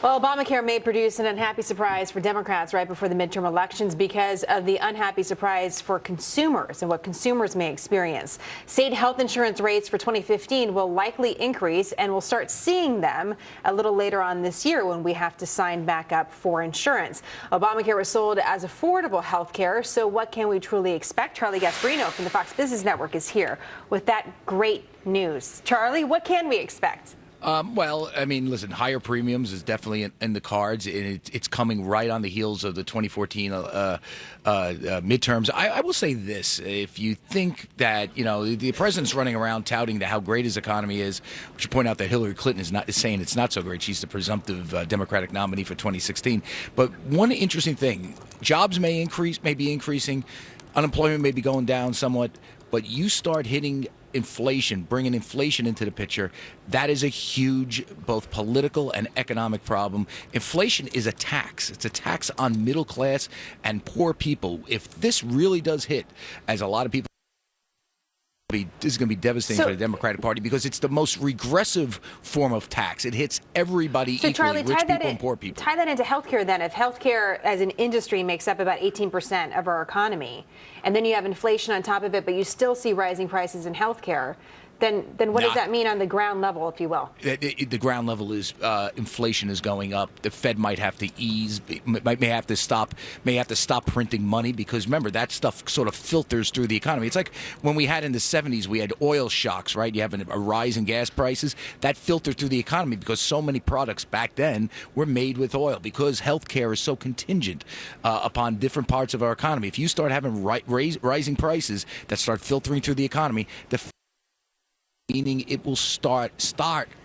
Well, Obamacare may produce an unhappy surprise for Democrats right before the midterm elections because of the unhappy surprise for consumers and what consumers may experience. State health insurance rates for 2015 will likely increase, and we'll start seeing them a little later on this year when we have to sign back up for insurance. Obamacare was sold as affordable health care, so what can we truly expect? Charlie Gasparino from the Fox Business Network is here with that great news. Charlie, what can we expect? Well, I mean, listen, higher premiums is definitely in the cards, and it's coming right on the heels of the 2014 midterms. I will say this. If you think that, the president's running around touting how great his economy is, we should point out that Hillary Clinton is saying it's not so great. She's the presumptive Democratic nominee for 2016. But one interesting thing, jobs may be increasing, unemployment may be going down somewhat, but you start hitting inflation, bringing inflation into the picture, that is a huge both political and economic problem. Inflation is a tax. It's a tax on middle class and poor people. If this really does hit, as a lot of people, this is going to be devastating for the Democratic Party because it's the most regressive form of tax. It hits everybody equally, Charlie, rich people and poor people. Tie that into healthcare then. If healthcare as an industry makes up about 18% of our economy, and then you have inflation on top of it, but you still see rising prices in healthcare, then what does that mean on the ground level, if you will? The ground level is inflation is going up. The Fed might have to ease, may have to stop printing money because remember that stuff sort of filters through the economy. It's like when we had in the 70s, we had oil shocks, right? You have a rise in gas prices that filtered through the economy because so many products back then were made with oil because healthcare is so contingent upon different parts of our economy. If you start having rising prices that start filtering through the economy, meaning it will start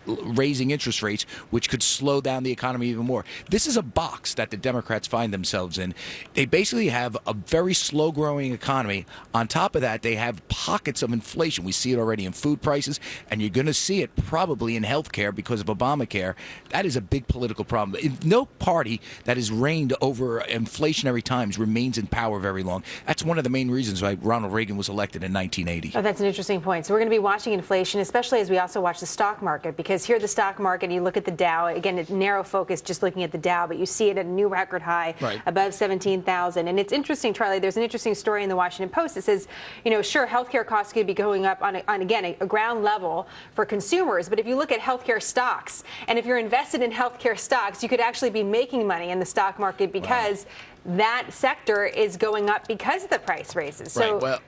raising interest rates, which could slow down the economy even more. This is a box that the Democrats find themselves in. They basically have a very slow-growing economy. On top of that, they have pockets of inflation. We see it already in food prices, and you're going to see it probably in health care because of Obamacare. That is a big political problem. No party that has reigned over inflationary times remains in power very long. That's one of the main reasons why Ronald Reagan was elected in 1980. Oh, that's an interesting point. So we're going to be watching inflation, especially as we also watch the stock market, because here the stock market, you look at the Dow, again, it's narrow focus just looking at the Dow, but you see it at a new record high, above 17,000. And it's interesting, Charlie, there's an interesting story in the Washington Post that says, sure, healthcare costs could be going up on again, a ground level for consumers, but if you look at healthcare stocks, and if you're invested in healthcare stocks, you could actually be making money in the stock market because that sector is going up because of the price raises. So,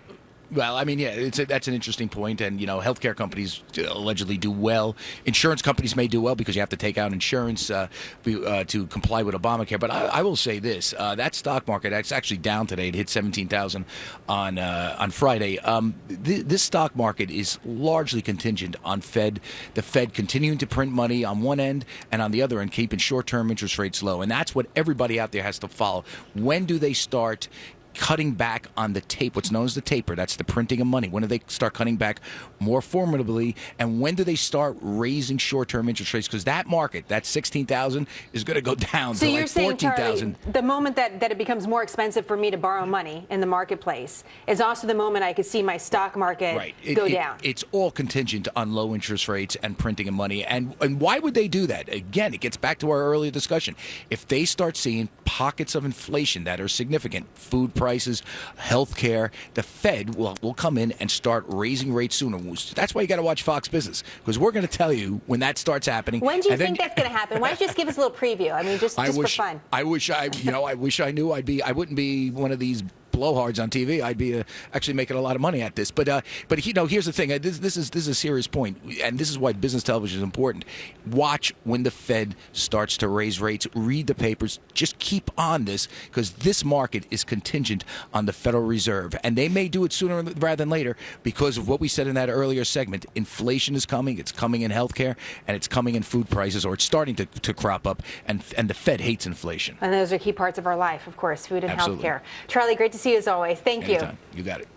Well, I mean, yeah, that's an interesting point, and healthcare companies allegedly do well. Insurance companies may do well because you have to take out insurance to comply with Obamacare. But I will say this: that stock market that's actually down today. It hit 17,000 on Friday. This stock market is largely contingent on the Fed continuing to print money on one end, and on the other end keeping short-term interest rates low. And that's what everybody out there has to follow. When do they start cutting back on the what's known as the taper? That's the printing of money. When do they start cutting back more formidably? And when do they start raising short-term interest rates? Because that market, that 16,000, is going to go down to like 14,000. The moment that it becomes more expensive for me to borrow money in the marketplace is also the moment I could see my stock market go down. It's all contingent on low interest rates and printing of money. And why would they do that? Again, it gets back to our earlier discussion. If they start seeing pockets of inflation that are significant, food prices, health care, the Fed will come in and start raising rates sooner. That's why you got to watch Fox Business, because we're going to tell you when that starts happening. When do you think that's going to happen? Why don't you just give us a little preview? I mean, just for fun. I wish I knew I wouldn't be one of these blowhards on TV. I'd be actually making a lot of money at this. But here's the thing. This is a serious point, and this is why business television is important. Watch when the Fed starts to raise rates. Read the papers. Just keep on this, because this market is contingent on the Federal Reserve, and they may do it sooner rather than later because of what we said in that earlier segment. Inflation is coming. It's coming in healthcare, and it's coming in food prices, or it's starting to crop up. And the Fed hates inflation. And those are key parts of our life, of course, food and Absolutely. healthcare. Charlie, great to see you as always. Thank you. Anytime. You got it.